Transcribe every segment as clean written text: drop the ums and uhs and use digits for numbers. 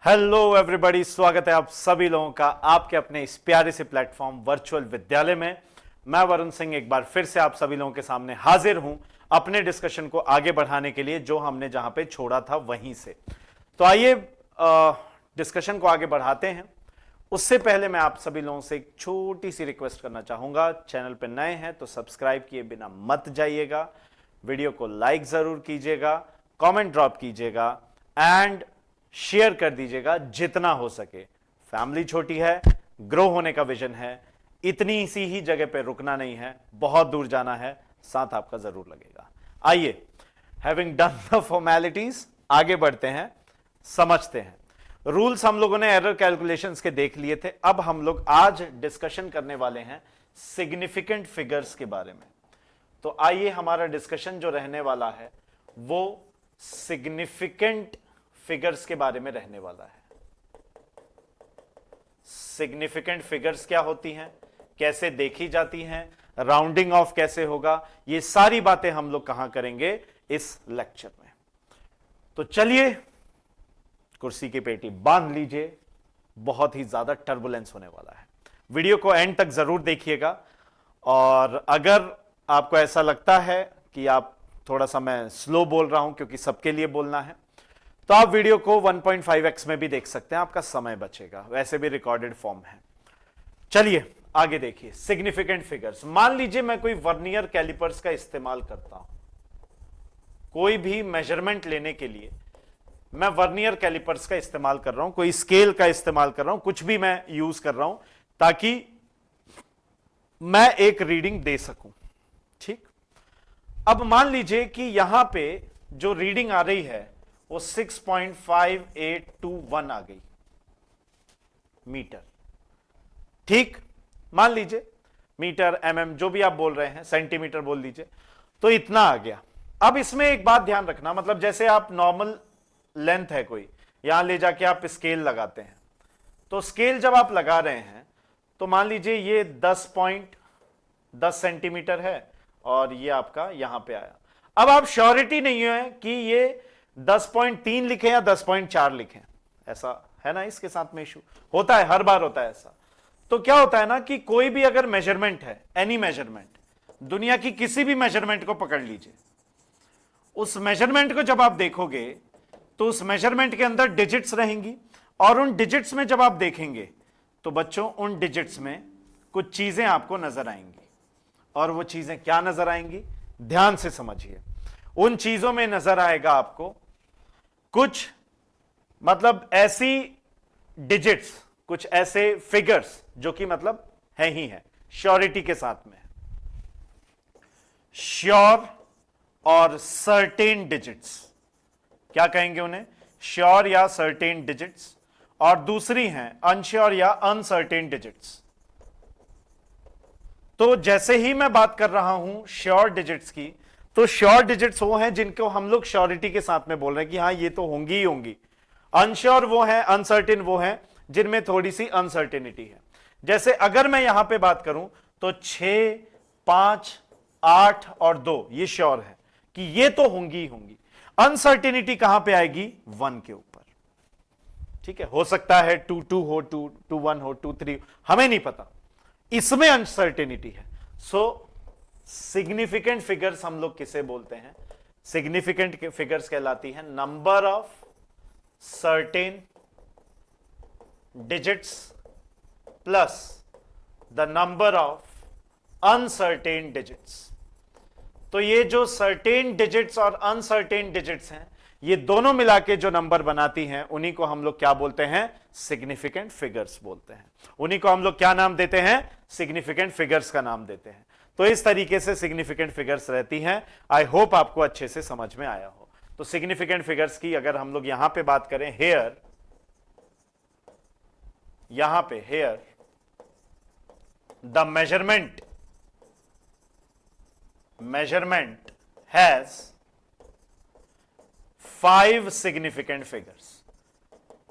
Hello everybody, स्वागत है आप सभी लोगों का आपके अपने इस प्यारे से प्लेटफॉर्म वर्चुअल विद्यालय में। मैं वरुण सिंह एक बार फिर से आप सभी लोगों के सामने हाजिर हूं अपने डिस्कशन को आगे बढ़ाने के लिए, जो हमने जहां पे छोड़ा था वहीं से। तो आइए डिस्कशन को आगे बढ़ाते हैं। उससे पहले मैं आप सभी लोगों से एक छोटी सी रिक्वेस्ट करना चाहूंगा। चैनल पर नए हैं तो सब्सक्राइब किए बिना मत जाइएगा, वीडियो को लाइक जरूर कीजिएगा, कमेंट ड्रॉप कीजिएगा एंड शेयर कर दीजिएगा जितना हो सके। फैमिली छोटी है, ग्रो होने का विजन है, इतनी सी ही जगह पे रुकना नहीं है, बहुत दूर जाना है, साथ आपका जरूर लगेगा। आइए, हैविंग डन द फॉर्मेलिटीज, आगे बढ़ते हैं, समझते हैं। रूल्स हम लोगों ने एरर कैलकुलेशंस के देख लिए थे। अब हम लोग आज डिस्कशन करने वाले हैं सिग्निफिकेंट फिगर्स के बारे में। तो आइए, हमारा डिस्कशन जो रहने वाला है वो सिग्निफिकेंट फिगर्स के बारे में रहने वाला है। सिग्निफिकेंट फिगर्स क्या होती हैं, कैसे देखी जाती हैं, राउंडिंग ऑफ कैसे होगा, ये सारी बातें हम लोग कहां करेंगे इस लेक्चर में। तो चलिए, कुर्सी की पेटी बांध लीजिए, बहुत ही ज्यादा टर्बुलेंस होने वाला है। वीडियो को एंड तक जरूर देखिएगा, और अगर आपको ऐसा लगता है कि आप थोड़ा सा मैं स्लो बोल रहा हूं क्योंकि सबके लिए बोलना है, तो आप वीडियो को 1.5x में भी देख सकते हैं, आपका समय बचेगा, वैसे भी रिकॉर्डेड फॉर्म है। चलिए आगे देखिए, सिग्निफिकेंट फिगर्स। मान लीजिए मैं कोई वर्नियर कैलिपर्स का इस्तेमाल करता हूं, कोई भी मेजरमेंट लेने के लिए मैं वर्नियर कैलिपर्स का इस्तेमाल कर रहा हूं, कोई स्केल का इस्तेमाल कर रहा हूं, कुछ भी मैं यूज कर रहा हूं ताकि मैं एक रीडिंग दे सकूं। ठीक, अब मान लीजिए कि यहां पे जो रीडिंग आ रही है वो 6.5821 आ गई मीटर। ठीक, मान लीजिए मीटर, mm, जो भी आप बोल रहे हैं, सेंटीमीटर बोल लीजिए, तो इतना आ गया। अब इसमें एक बात ध्यान रखना, मतलब जैसे आप नॉर्मल लेंथ है कोई, यहां ले जाके आप स्केल लगाते हैं, तो स्केल जब आप लगा रहे हैं तो मान लीजिए ये 10.10 सेंटीमीटर है और ये आपका यहां पे आया। अब आप श्योरिटी नहीं है कि ये 10.3 लिखे या 10.4 लिखे, ऐसा है ना, इसके साथ में इशू होता है, हर बार होता है ऐसा। तो क्या होता है ना कि कोई भी अगर मेजरमेंट है, एनी मेजरमेंट, दुनिया की किसी भी मेजरमेंट को पकड़ लीजिए, उस मेजरमेंट को जब आप देखोगे तो उस मेजरमेंट के अंदर डिजिट्स रहेंगी, और उन डिजिट्स में जब आप देखेंगे तो बच्चों उन डिजिट्स में कुछ चीजें आपको नजर आएंगी। और वो चीजें क्या नजर आएंगी, ध्यान से समझिए। उन चीजों में नजर आएगा आपको कुछ, मतलब ऐसी डिजिट्स, कुछ ऐसे फिगर्स जो कि मतलब है ही है, श्योरिटी के साथ में, श्योर और सर्टेन डिजिट्स, क्या कहेंगे उन्हें, श्योर या सर्टेन डिजिट्स, और दूसरी हैं अनश्योर या अनसर्टेन डिजिट्स। तो जैसे ही मैं बात कर रहा हूं श्योर डिजिट्स की, तो श्योर डिजिट्स वो हैं जिनको हम लोग श्योरिटी के साथ में बोल रहे हैं कि हाँ ये तो होंगी ही होंगी। अनश्योर वो हैं, अनसर्टेन वो हैं जिनमें थोड़ी सी अनसर्टेनिटी है। जैसे अगर मैं यहां पे बात करूं तो 6, 5, 8 और 2 ये श्योर है कि ये तो होंगी ही होंगी। अनसर्टेनिटी कहां पे आएगी, 1 के ऊपर। ठीक है, हो सकता है 2 हो, 2 1 हो, 2 3, हमें नहीं पता, इसमें अनसर्टेनिटी है। सो सिग्निफिकेंट फिगर्स हम लोग किसे बोलते हैं, सिग्निफिकेंट फिगर्स कहलाती है number of certain digits plus the number of uncertain digits. तो ये जो सर्टेन डिजिट्स और अनसर्टेन डिजिट्स हैं, ये दोनों मिला के जो नंबर बनाती हैं, उन्हीं को हम लोग क्या बोलते हैं, सिग्निफिकेंट फिगर्स बोलते हैं। उन्हीं को हम लोग क्या नाम देते हैं, सिग्निफिकेंट फिगर्स का नाम देते हैं। तो इस तरीके से सिग्निफिकेंट फिगर्स रहती हैं। आई होप आपको अच्छे से समझ में आया हो। तो सिग्निफिकेंट फिगर्स की अगर हम लोग यहां पे बात करें, हेयर, यहां पे here the measurement has 5 significant figures।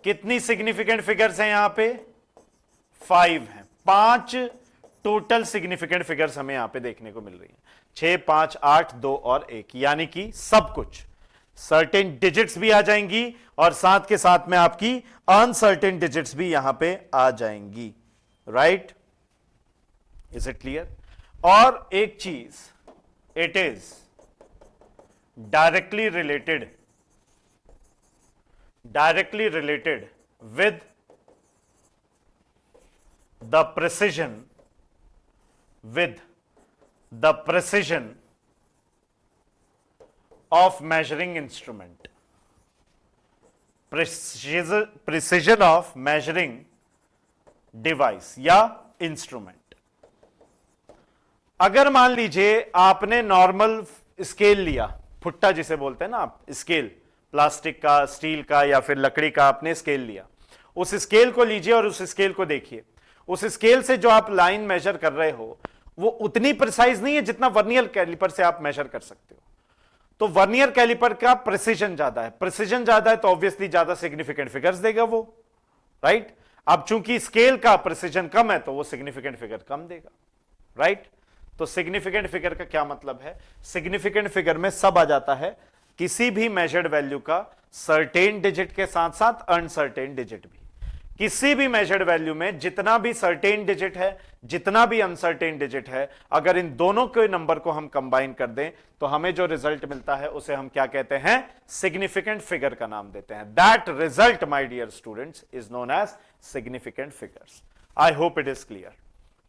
कितनी सिग्निफिकेंट फिगर्स हैं यहां पे, 5 हैं। 5 टोटल सिग्निफिकेंट फिगर्स हमें यहां पे देखने को मिल रही है, 6, 5, 8, 2 और 1, यानी कि सब कुछ सर्टेन डिजिट्स भी आ जाएंगी और साथ के साथ में आपकी अनसर्टेन डिजिट्स भी यहां पे आ जाएंगी, राइट? Is it clear? और एक चीज, it is directly related with the precision of measuring instrument, precision of measuring device या instrument। अगर मान लीजिए आपने नॉर्मल स्केल लिया, फुट्टा जिसे बोलते हैं ना आप, स्केल प्लास्टिक का, स्टील का या फिर लकड़ी का आपने स्केल लिया, उस स्केल को लीजिए और उस स्केल को देखिए। उस स्केल से जो आप लाइन मेजर कर रहे हो वो उतनी प्रिसाइज नहीं है जितना वर्नियर कैलिपर से आप मेजर कर सकते हो। तो वर्नियर कैलिपर का प्रिसीजन ज्यादा है, प्रिसीजन ज्यादा है तो ऑब्वियसली ज्यादा सिग्निफिकेंट फिगर्स देगा वो, राइट? अब चूंकि स्केल का प्रिसीजन कम है तो वो सिग्निफिकेंट फिगर कम देगा, राइट? तो सिग्निफिकेंट फिगर का क्या मतलब है? सिग्निफिकेंट फिगर में सब आ जाता है, किसी भी मेजर्ड वैल्यू का सर्टेन डिजिट के साथ साथ अनसर्टेन डिजिट भी। किसी भी मेजर्ड वैल्यू में जितना भी सर्टेन डिजिट है, जितना भी अनसर्टेन डिजिट है, अगर इन दोनों के नंबर को हम कंबाइन कर दें तो हमें जो रिजल्ट मिलता है उसे हम क्या कहते हैं? सिग्निफिकेंट फिगर का नाम देते हैं। That result my dear students is known as significant figures. I hope it is clear,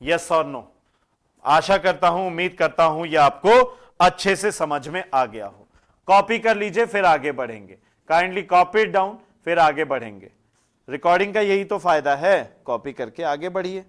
yes और नो? आशा करता हूं, उम्मीद करता हूं यह आपको अच्छे से समझ में आ गया हो। कॉपी कर लीजिए फिर आगे बढ़ेंगे, काइंडली कॉपी इट डाउन फिर आगे बढ़ेंगे। रिकॉर्डिंग का यही तो फायदा है, कॉपी करके आगे बढ़िए।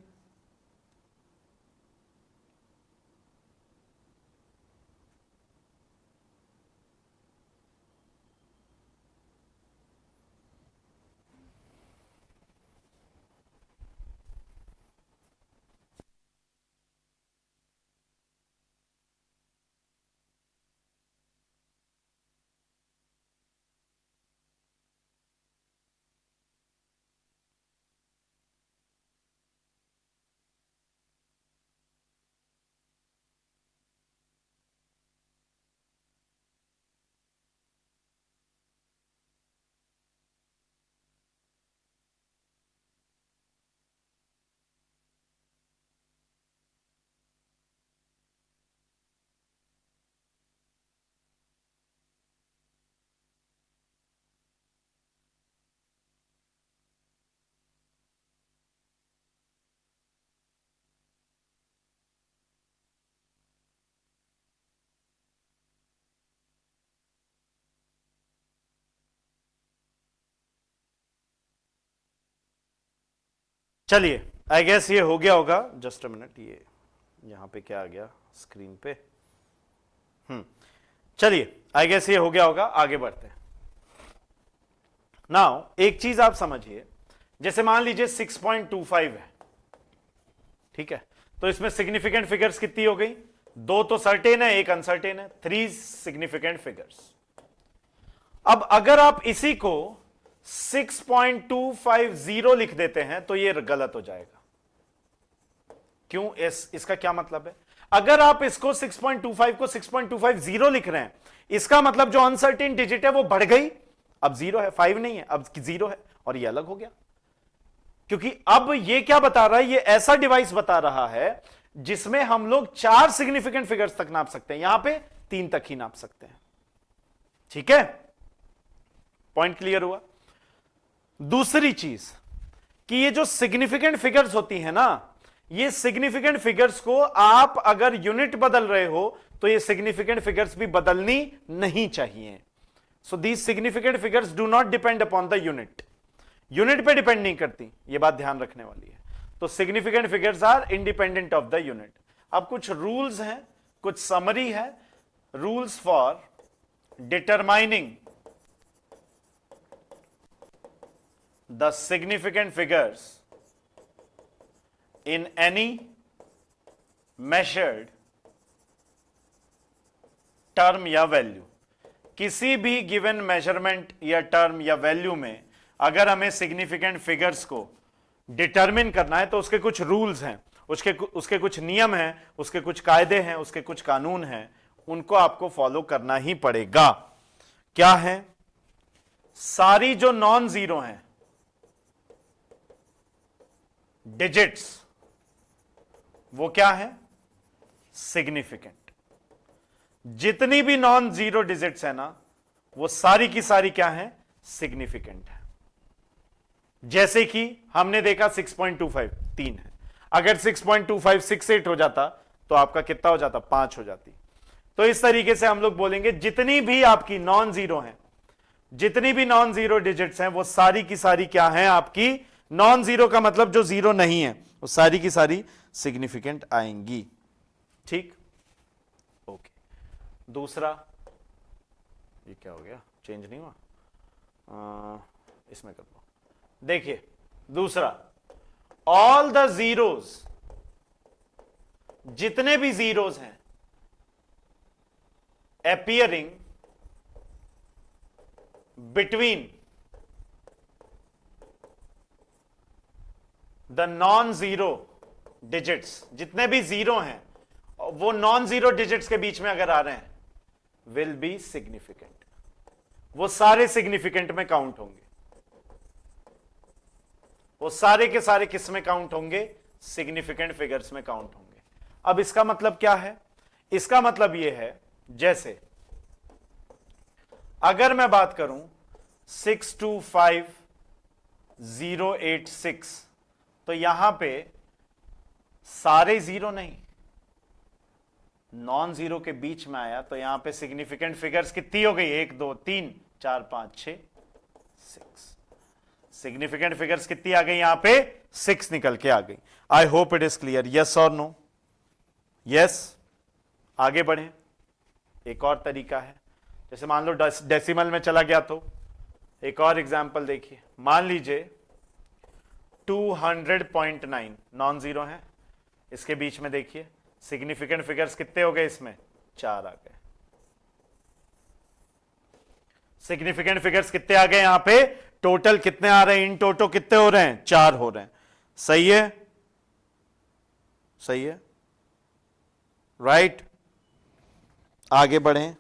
चलिए, आई गेस ये हो गया होगा। जस्ट अ मिनट, ये यहां पे क्या आ गया स्क्रीन पे? चलिए, आई गेस ये हो गया होगा, आगे बढ़ते हैं। नाउ एक चीज आप समझिए, जैसे मान लीजिए 6.25 है, ठीक है? तो इसमें सिग्निफिकेंट फिगर्स कितनी हो गई? 2 तो सर्टेन है, 1 अनसर्टेन है, 3 सिग्निफिकेंट फिगर्स। अब अगर आप इसी को 6.250 लिख देते हैं तो ये गलत हो जाएगा। क्यों? इसका क्या मतलब है? अगर आप इसको 6.25 को 6.250 लिख रहे हैं, इसका मतलब जो अनसर्टेन डिजिट है वो बढ़ गई, अब 0 है, 5 नहीं है, अब 0 है, और ये अलग हो गया। क्योंकि अब ये क्या बता रहा है? ये ऐसा डिवाइस बता रहा है जिसमें हम लोग 4 सिग्निफिकेंट फिगर्स तक नाप सकते हैं, यहां पे 3 तक ही नाप सकते हैं। ठीक है, पॉइंट क्लियर हुआ? दूसरी चीज कि ये जो सिग्निफिकेंट फिगर्स होती है ना, ये सिग्निफिकेंट फिगर्स को आप अगर यूनिट बदल रहे हो तो ये सिग्निफिकेंट फिगर्स भी बदलनी नहीं चाहिए। So these significant figures do not depend upon the unit, unit पे डिपेंड नहीं करती, ये बात ध्यान रखने वाली है। तो significant figures are independent of the unit. अब कुछ रूल्स हैं, कुछ समरी है, rules for determining the significant figures in any measured term या वैल्यू। किसी भी गिवन मेजरमेंट या टर्म या वैल्यू में अगर हमें सिग्निफिकेंट फिगर्स को डिटरमिन करना है तो उसके कुछ रूल्स हैं, उसके कुछ नियम हैं, उसके कुछ कायदे हैं, उसके कुछ कानून हैं, उनको आपको फॉलो करना ही पड़ेगा। क्या है? सारी जो नॉन जीरो हैं डिजिट्स, वो क्या है? सिग्निफिकेंट। जितनी भी नॉन जीरो डिजिट्स है ना, वो सारी की सारी क्या है? सिग्निफिकेंट है। जैसे कि हमने देखा 6.25 3 है, अगर 6.25 68 हो जाता तो आपका कितना हो जाता? 5 हो जाती। तो इस तरीके से हम लोग बोलेंगे जितनी भी आपकी नॉन जीरो हैं, जितनी भी नॉन जीरो डिजिट्स हैं, वो सारी की सारी क्या हैं? आपकी नॉन जीरो का मतलब जो जीरो नहीं है, वो सारी की सारी सिग्निफिकेंट आएंगी। ठीक, ओके। दूसरा, ये क्या हो गया? चेंज नहीं हुआ? इसमें कर लो। देखिए दूसरा, ऑल द जीरोज, जितने भी जीरोज हैं, appearing between the non-zero digits, जितने भी जीरो हैं वो नॉन जीरो डिजिट्स के बीच में अगर आ रहे हैं, विल बी सिग्निफिकेंट। वो सारे सिग्निफिकेंट में काउंट होंगे। वो सारे के सारे किस में काउंट होंगे? सिग्निफिकेंट फिगर्स में काउंट होंगे। अब इसका मतलब क्या है? इसका मतलब यह है, जैसे अगर मैं बात करूं 625086, तो यहां पे सारे जीरो नहीं, नॉन जीरो के बीच में आया, तो यहां पे सिग्निफिकेंट फिगर्स कितनी हो गई? 1 2 3 4 5 6 6। सिग्निफिकेंट फिगर्स कितनी आ गई? यहां पे 6 निकल के आ गई। आई hope it is clear. Yes और नो? यस। आगे बढ़े। एक और तरीका है, जैसे मान लो डेसिमल में चला गया, तो एक और एग्जांपल देखिए। मान लीजिए 200.9 नॉन जीरो है, इसके बीच में देखिए सिग्निफिकेंट फिगर्स कितने हो गए? इसमें 4 आ गए। सिग्निफिकेंट फिगर्स कितने आ गए? यहां पे टोटल कितने आ रहे हैं? इन टोटो कितने हो रहे हैं? 4 हो रहे हैं। सही है? सही है, राइट। आगे बढ़ें।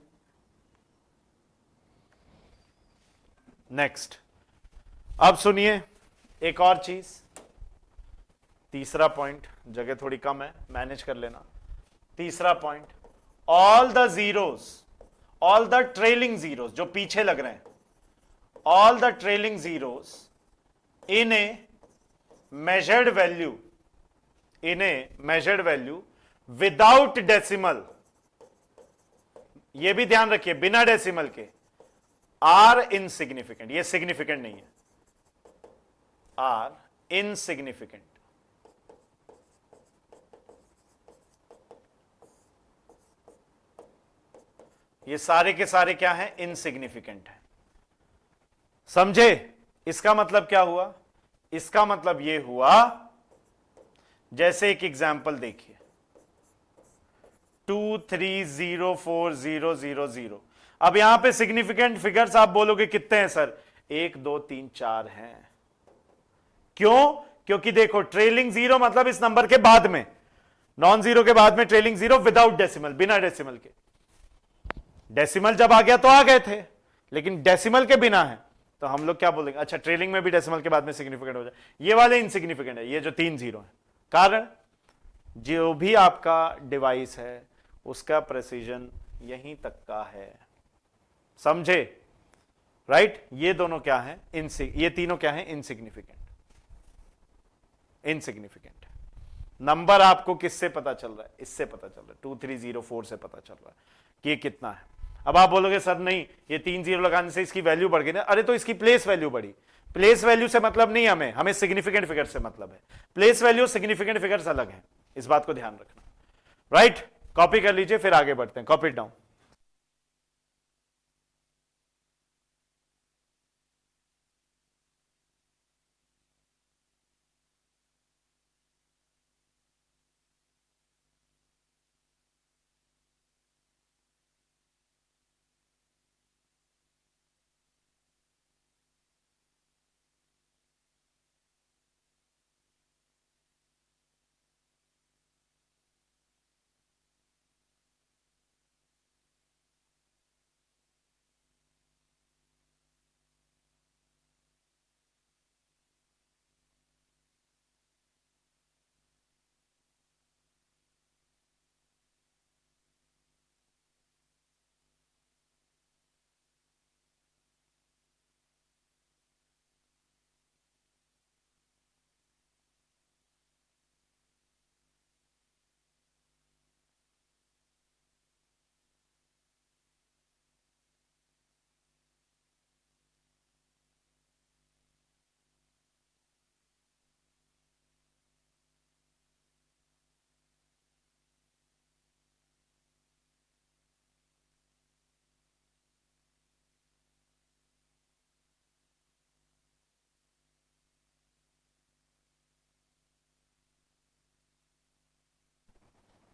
नेक्स्ट, अब सुनिए एक और चीज, तीसरा पॉइंट, जगह थोड़ी कम है, मैनेज कर लेना। तीसरा point, all the zeros, all the trailing zeros जो पीछे लग रहे हैं, all the trailing zeros in A measured value, in a measured value without decimal, ये भी ध्यान रखिए बिना डेसिमल के, आर इनसिग्निफिकेंट, ये सिग्निफिकेंट नहीं है, आर इनसिग्निफिकेंट। ये सारे के सारे क्या हैं? इनसिग्निफिकेंट है। समझे? इसका मतलब क्या हुआ? इसका मतलब ये हुआ, जैसे एक एग्जाम्पल देखिए 2304000। अब यहां पे सिग्निफिकेंट फिगर्स आप बोलोगे कितने हैं सर? 1 2 3 4 हैं। क्यों? क्योंकि देखो ट्रेलिंग जीरो मतलब इस नंबर के बाद में, नॉन जीरो के बाद में ट्रेलिंग जीरो विदाउट डेसिमल, बिना डेसिमल के। डेसिमल जब आ गया तो आ गए थे, लेकिन डेसिमल के बिना है तो हम लोग क्या बोलेंगे? अच्छा ट्रेलिंग में भी डेसिमल के बाद में सिग्निफिकेंट हो जाए, ये वाले इनसिग्निफिकेंट है, ये जो 3 जीरो है। कारण जो भी आपका डिवाइस है उसका प्रेसिजन यहीं तक का है। समझे? राइट। ये दोनों क्या है? ये तीनों क्या है? इनसिग्निफिकेंट। इनसिग्निफिकेंट नंबर आपको किससे पता चल रहा है? इससे पता चल रहा है, 2304 से पता चल रहा है कि ये कितना है। अब आप बोलोगे सर नहीं, ये 3 जीरो लगाने से इसकी वैल्यू बढ़ गई ना। अरे तो इसकी प्लेस वैल्यू बढ़ी। प्लेस वैल्यू से मतलब नहीं, हमें सिग्निफिकेंट फिगर से मतलब है। प्लेस वैल्यू सिग्निफिकेंट फिगर्स अलग है, इस बात को ध्यान रखना। राइट, कॉपी कर लीजिए, फिर आगे बढ़ते हैं। Copy down.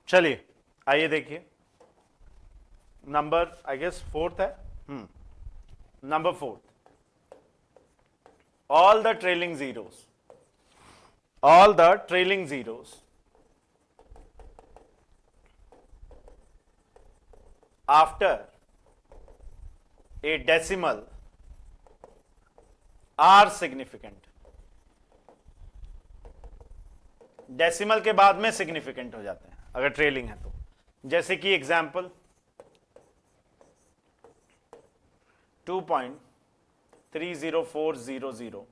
चलिए आइए देखिए, नंबर आई गेस फोर्थ है, number fourth, all the trailing zeros, all the trailing zeros after a decimal are significant. Decimal के बाद में सिग्निफिकेंट हो जाते हैं अगर ट्रेलिंग है तो। जैसे कि एग्जाम्पल 2.30400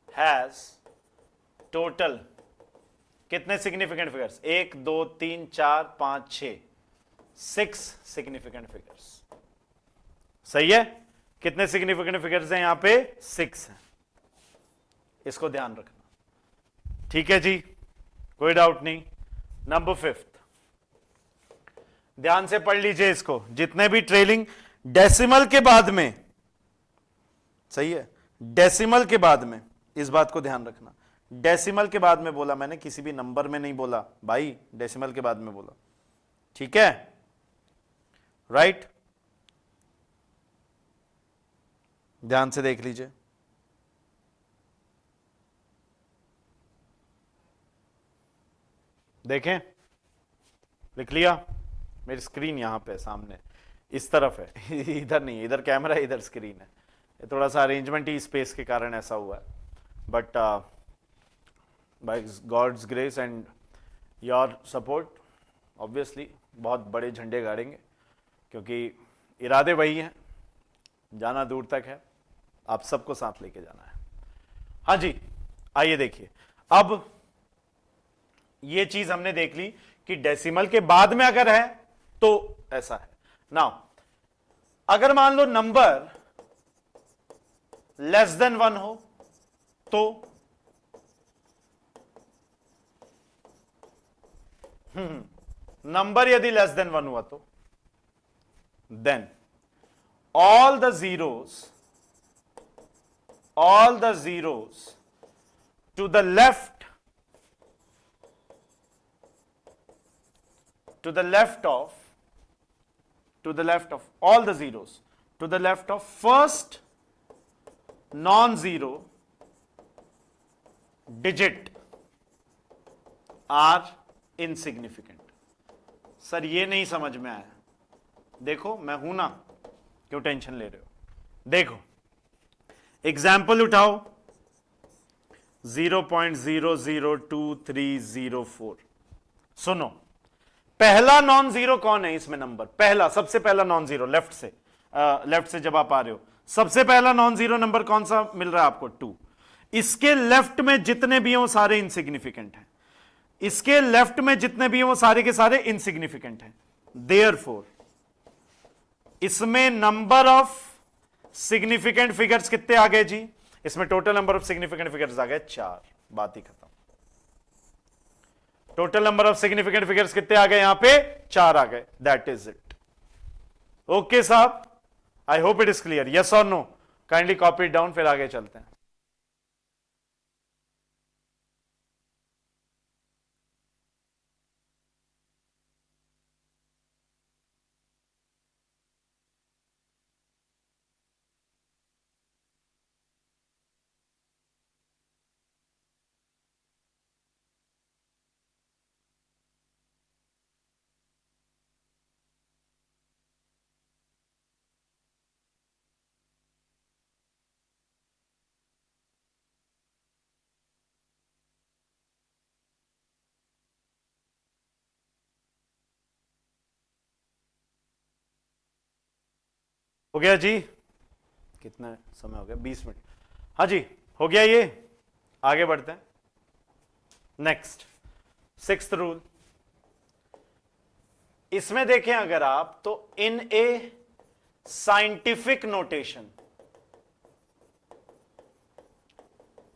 हैज टोटल कितने सिग्निफिकेंट फिगर्स, 1 2 3 4 5 6, 6 सिग्निफिकेंट फिगर्स। सही है, कितने सिग्निफिकेंट फिगर्स हैं यहां पे, 6 हैं, इसको ध्यान रखना। ठीक है जी, कोई डाउट नहीं। नंबर फिफ्थ, ध्यान से पढ़ लीजिए इसको, जितने भी ट्रेलिंग डेसिमल के बाद में, सही है, डेसिमल के बाद में, इस बात को ध्यान रखना, डेसिमल के बाद में बोला मैंने, किसी भी नंबर में नहीं बोला भाई, डेसिमल के बाद में बोला। ठीक है, राइट, ध्यान से देख लीजिए। देखें, लिख लिया, मेरी स्क्रीन यहां पे सामने इस तरफ है इधर नहीं है, इधर कैमरा है, इधर स्क्रीन है, ये थोड़ा सा अरेंजमेंट ही स्पेस के कारण ऐसा हुआ है, but by God's grace and your support obviously बहुत बड़े झंडे गाड़ेंगे, क्योंकि इरादे वही हैं, जाना दूर तक है, आप सबको साथ लेके जाना है। हाँ जी, आइए देखिए, अब ये चीज हमने देख ली कि डेसिमल के बाद में अगर है तो ऐसा है। नाउ अगर मान लो नंबर लेस देन 1 हो तो नंबर यदि लेस देन 1 हुआ तो then all the zeros to the left all the zeros to the left of first non-zero digit are insignificant। Sir ये नहीं समझ में आया, देखो मैं हूं ना, क्यों टेंशन ले रहे हो, देखो एग्जाम्पल उठाओ 0.002304। सुनो, पहला नॉन जीरो कौन है इसमें नंबर, पहला सबसे पहला नॉन जीरो, लेफ्ट से जब आप आ रहे हो, सबसे पहला नॉन जीरो नंबर कौन सा मिल रहा है आपको, 2। इसके लेफ्ट में जितने भी हो सारे इनसिग्निफिकेंट हैं, इसके लेफ्ट में जितने भी हो सारे के सारे इनसिग्निफिकेंट हैं। देयरफॉर इसमें नंबर ऑफ सिग्निफिकेंट फिगर्स कितने आ गए जी, इसमें total number of significant figures आ गए 4, बात ही खत्म। Total number of significant figures कितने आ गए, यहां पे 4 आ गए, दैट इज इट। ओके साहब, I hope it is clear, yes और no, kindly copy it down, फिर आगे चलते हैं। हो गया जी, कितना समय हो गया, 20 मिनट। हाँ जी, हो गया ये, आगे बढ़ते हैं। नेक्स्ट 6th रूल, इसमें देखें अगर आप तो इन ए साइंटिफिक नोटेशन,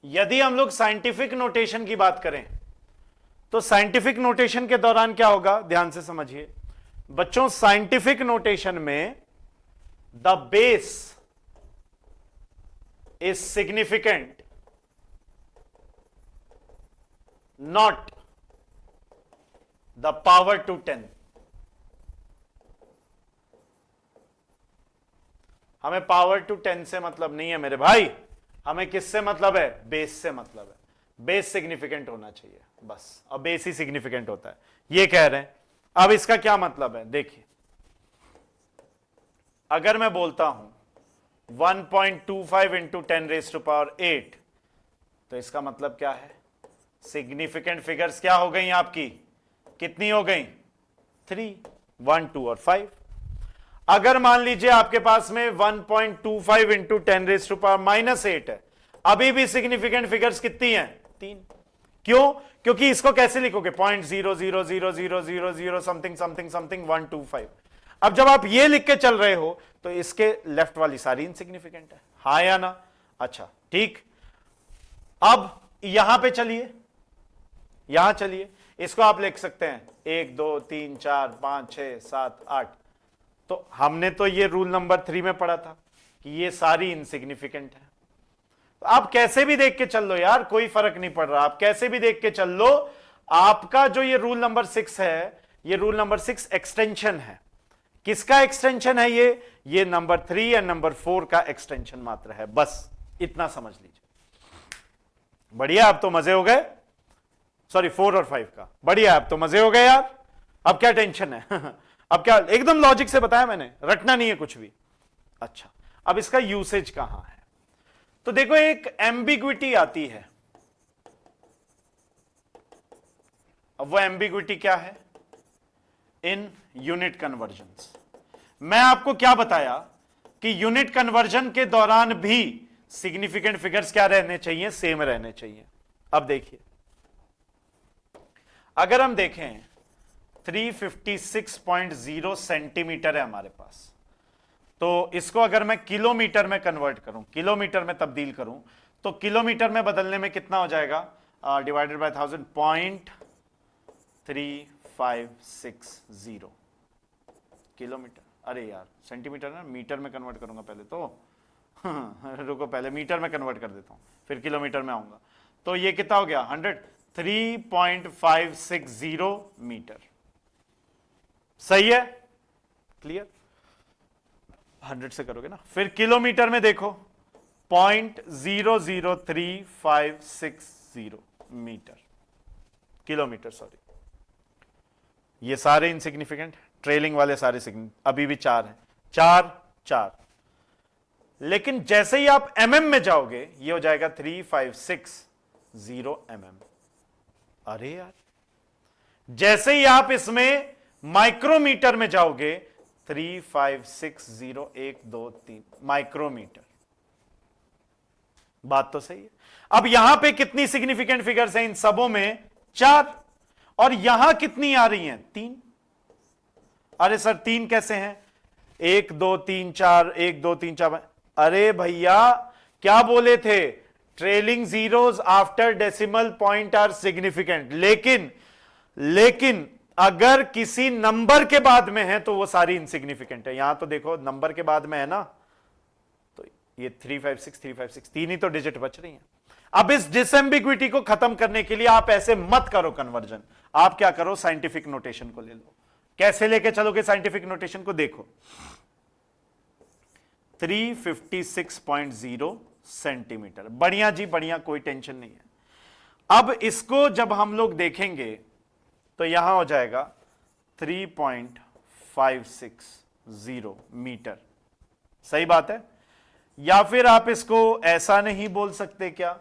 यदि हम लोग साइंटिफिक नोटेशन की बात करें तो साइंटिफिक नोटेशन के दौरान क्या होगा, ध्यान से समझिए बच्चों, साइंटिफिक नोटेशन में the base is significant not the power to 10। हमें पावर टू 10 से मतलब नहीं है मेरे भाई, हमें किससे मतलब है? बेस से मतलब है। बेस सिग्निफिकेंट होना चाहिए बस, और बेस ही सिग्निफिकेंट होता है, ये कह रहे हैं। अब इसका क्या मतलब है? देखिए, अगर मैं बोलता हूं 1.25 इंटू 10⁸ तो इसका मतलब क्या है? सिग्निफिकेंट फिगर्स क्या हो गई आपकी? कितनी हो गई? 3, 1, 2 और 5। अगर मान लीजिए आपके पास में 1.25 इंटू 10⁻⁻8 है, अभी भी सिग्निफिकेंट फिगर्स कितनी हैं? 3। क्यों? क्योंकि इसको कैसे लिखोगे? 0.0000000 समथिंग समथिंग समथिंग 125। अब जब आप ये लिख के चल रहे हो तो इसके लेफ्ट वाली सारी इनसिग्निफिकेंट है, हाँ या ना? अच्छा ठीक, अब यहां पे चलिए, यहां चलिए, इसको आप लिख सकते हैं 1 2 3 4 5 6 7 8। तो हमने तो ये रूल नंबर 3 में पढ़ा था कि ये सारी इनसिग्निफिकेंट है। आप कैसे भी देख के चल लो यार, कोई फर्क नहीं पड़ रहा, आप कैसे भी देख के चल लो, आपका जो ये रूल नंबर 6 है, ये रूल नंबर 6 एक्सटेंशन है। किसका एक्सटेंशन है? ये नंबर 3 या नंबर 4 का एक्सटेंशन मात्र है, बस इतना समझ लीजिए। बढ़िया, अब तो मजे हो गए। सॉरी 4 और 5 का, बढ़िया, अब तो मजे हो गए यार। अब क्या टेंशन है? अब क्या, एकदम लॉजिक से बताया मैंने, रटना नहीं है कुछ भी। अच्छा, अब इसका यूसेज कहां है? तो देखो, एक एम्बिग्विटी आती है। अब वो एम्बिग्विटी क्या है? In unit convergence. मैं आपको क्या बताया कि यूनिट कन्वर्जन के दौरान भी सिग्निफिकेंट फिगर्स क्या रहने चाहिए? सेम रहने चाहिए। अब देखिए, अगर हम देखें 356.0 सेंटीमीटर है हमारे पास, तो इसको अगर मैं किलोमीटर में कन्वर्ट करूं, किलोमीटर में तब्दील करूं, तो किलोमीटर में बदलने में कितना हो जाएगा? Divided by 1000, 0.3560 kilometre. अरे यार, सेंटीमीटर ना, मीटर में कन्वर्ट करूंगा पहले तो। रुको, पहले मीटर में कन्वर्ट कर देता हूं, फिर किलोमीटर में आऊंगा। तो ये कितना हो गया? 3.560 मीटर। सही है? क्लियर? 100 से करोगे ना, फिर किलोमीटर में देखो 0.003560 मीटर, किलोमीटर, सॉरी। ये सारे इनसिग्निफिकेंट, ट्रेलिंग वाले सारे सिग्निफिकेंट, अभी भी 4 हैं, 4 4। लेकिन जैसे ही आप mm में जाओगे, ये हो जाएगा 3560 mm। अरे यार, जैसे ही आप इसमें माइक्रोमीटर में जाओगे, 3560123 माइक्रोमीटर। बात तो सही है। अब यहां पे कितनी सिग्निफिकेंट फिगर्स हैं इन सबों में? 4। और यहां कितनी आ रही हैं? 3। अरे सर 3 कैसे हैं? 1 2 3 4, 1 2 3 4। अरे भैया, क्या बोले थे? Trailing zeros after decimal point are significant. लेकिन अगर किसी नंबर के बाद में है तो वो सारी इनसिग्निफिकेंट है। यहां तो देखो, नंबर के बाद में है ना, तो ये 356 तीन ही तो डिजिट बच रही हैं। अब इस डिसएम्बिग्विटी को खत्म करने के लिए आप ऐसे मत करो कन्वर्जन, आप क्या करो? साइंटिफिक नोटेशन को ले लो। कैसे लेके चलोगे साइंटिफिक नोटेशन को? देखो, 356.0 सेंटीमीटर, बढ़िया जी बढ़िया, कोई टेंशन नहीं है। अब इसको जब हम लोग देखेंगे तो यहां हो जाएगा 3.560 मीटर। सही बात है? या फिर आप इसको ऐसा नहीं बोल सकते क्या?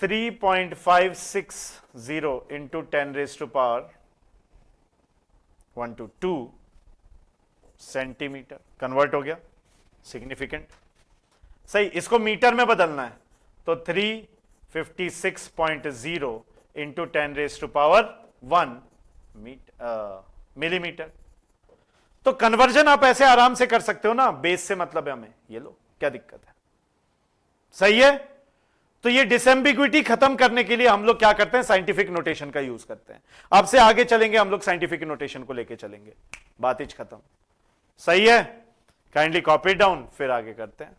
3.560 इंटू 10⁻1 सेंटीमीटर, कन्वर्ट हो गया, सिग्निफिकेंट। सही, इसको मीटर में बदलना है तो 356.0 इंटू 10⁻1 मिलीमीटर। तो कन्वर्जन आप ऐसे आराम से कर सकते हो ना, बेस से मतलब है हमें, ये लो, क्या दिक्कत है? सही है? तो ये डिसएम्बिग्विटी खत्म करने के लिए हम लोग क्या करते हैं? साइंटिफिक नोटेशन का यूज करते हैं। अब से आगे चलेंगे हम लोग साइंटिफिक नोटेशन को लेके चलेंगे, बात ही खत्म। सही है? काइंडली कॉपी डाउन, फिर आगे करते हैं।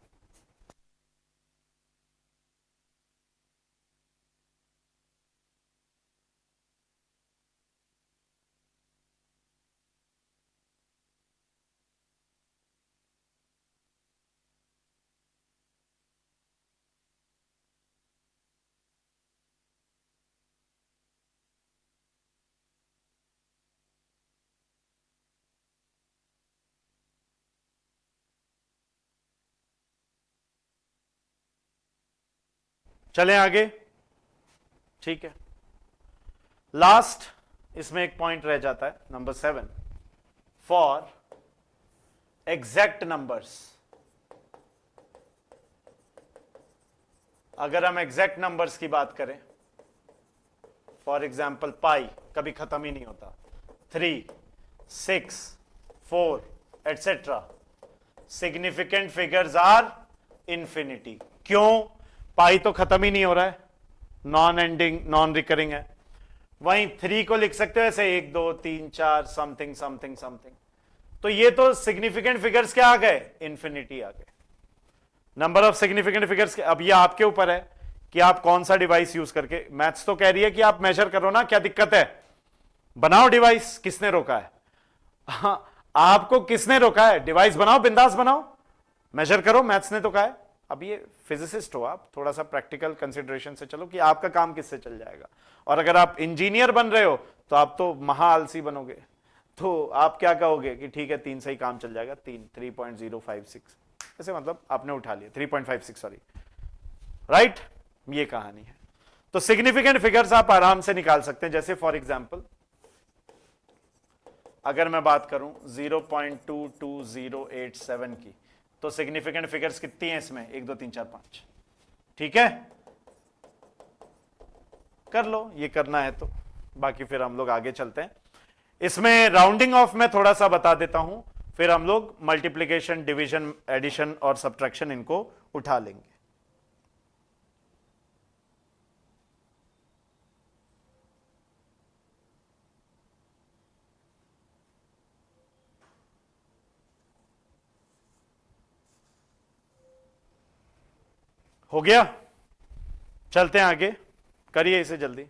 चलें आगे, ठीक है। लास्ट इसमें एक पॉइंट रह जाता है, नंबर 7, फॉर एग्जैक्ट नंबर्स। अगर हम एग्जैक्ट नंबर्स की बात करें, फॉर एग्जाम्पल पाई कभी खत्म ही नहीं होता, 3, 6, 4 etcetera, significant figures are infinity. क्यों? पाई तो खत्म ही नहीं हो रहा है, नॉन एंडिंग नॉन रिकरिंग है। वहीं 3 को लिख सकते हो ऐसे 1 2 3 4 समथिंग समथिंग समथिंग। तो ये तो सिग्निफिकेंट फिगर्स क्या आ गए? इंफिनिटी आ गए। Number of significant figures. अब ये आपके ऊपर है कि आप कौन सा डिवाइस यूज करके, मैथ्स तो कह रही है कि आप मेजर करो ना, क्या दिक्कत है? बनाओ डिवाइस, किसने रोका है? हाँ, आपको किसने रोका है? डिवाइस बनाओ, बिंदास बनाओ, मेजर करो, मैथ्स ने तो कहा है। अब ये फिजिसिस्ट हो आप, थोड़ा सा प्रैक्टिकल कंसिडरेशन से चलो कि आपका काम किससे चल जाएगा। और अगर आप इंजीनियर बन रहे हो तो आप तो महा आलसी बनोगे, तो आप क्या कहोगे कि ठीक है 3 से ही काम चल जाएगा, 3.056 ऐसे, मतलब आपने उठा लिया 3.56, सॉरी, राइट। ये कहानी है। तो सिग्निफिकेंट फिगर्स आप आराम से निकाल सकते हैं। जैसे फॉर एग्जांपल अगर मैं बात करूं 0.22087 की, तो सिग्निफिकेंट फिगर्स कितनी हैं इसमें? 1 2 3 4 5, ठीक है। कर लो, ये करना है तो, बाकी फिर हम लोग आगे चलते हैं। इसमें राउंडिंग ऑफ में थोड़ा सा बता देता हूं, फिर हम लोग मल्टीप्लिकेशन, डिवीजन, एडिशन और सब्ट्रैक्शन इनको उठा लेंगे। हो गया? चलते हैं आगे, करिए इसे जल्दी।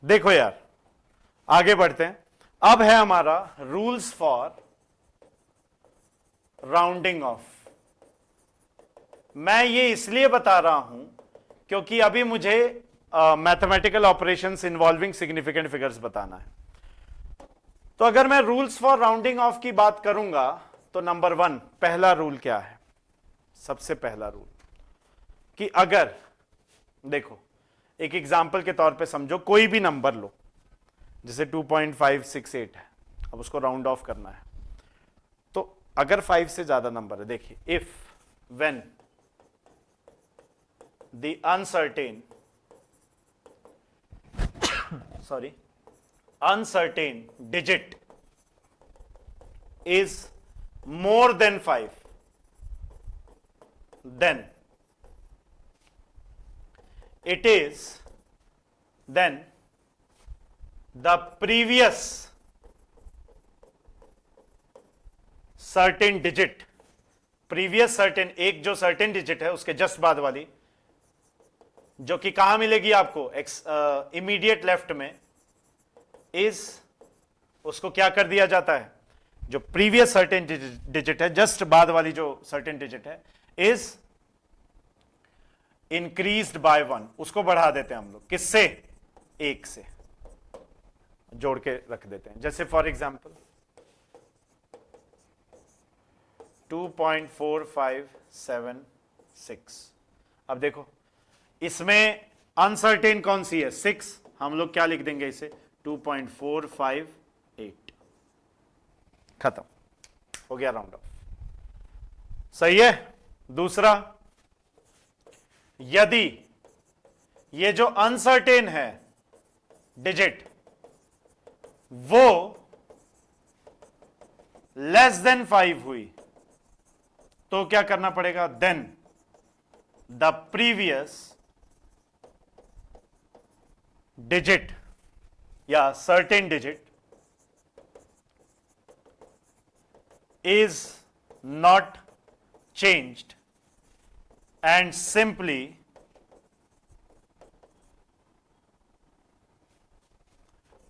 देखो यार, आगे बढ़ते हैं। अब है हमारा रूल्स फॉर राउंडिंग ऑफ। मैं ये इसलिए बता रहा हूं क्योंकि अभी मुझे mathematical operations involving significant figures बताना है। तो अगर मैं रूल्स फॉर राउंडिंग ऑफ की बात करूंगा तो नंबर 1, पहला रूल क्या है? सबसे पहला रूल कि अगर, देखो एक एग्जाम्पल के तौर पे समझो, कोई भी नंबर लो, जैसे 2.568 है, अब उसको राउंड ऑफ करना है। तो अगर 5 से ज्यादा नंबर है, देखिए, if when the uncertain uncertain digit is more than 5, then it is, then the previous certain digit, previous certain, एक जो certain digit है उसके जस्ट बाद वाली, जो कि कहां मिलेगी आपको? इमीडिएट लेफ्ट में, इज, उसको क्या कर दिया जाता है? जो प्रीवियस सर्टेन डिजिट है, जस्ट बाद वाली जो सर्टेन डिजिट है, इज इंक्रीज्ड बाय 1, उसको बढ़ा देते हैं हम लोग। किससे? 1 से जोड़ के रख देते हैं। जैसे फॉर एग्जांपल 2.4576। अब देखो इसमें अनसर्टेन कौन सी है? 6। हम लोग क्या लिख देंगे इसे? 2.458। खत्म हो गया राउंड ऑफ। सही है। दूसरा, यदि ये जो अनसर्टेन है डिजिट वो लेस देन 5 हुई तो क्या करना पड़ेगा? देन द प्रीवियस डिजिट या certain digit is not changed and simply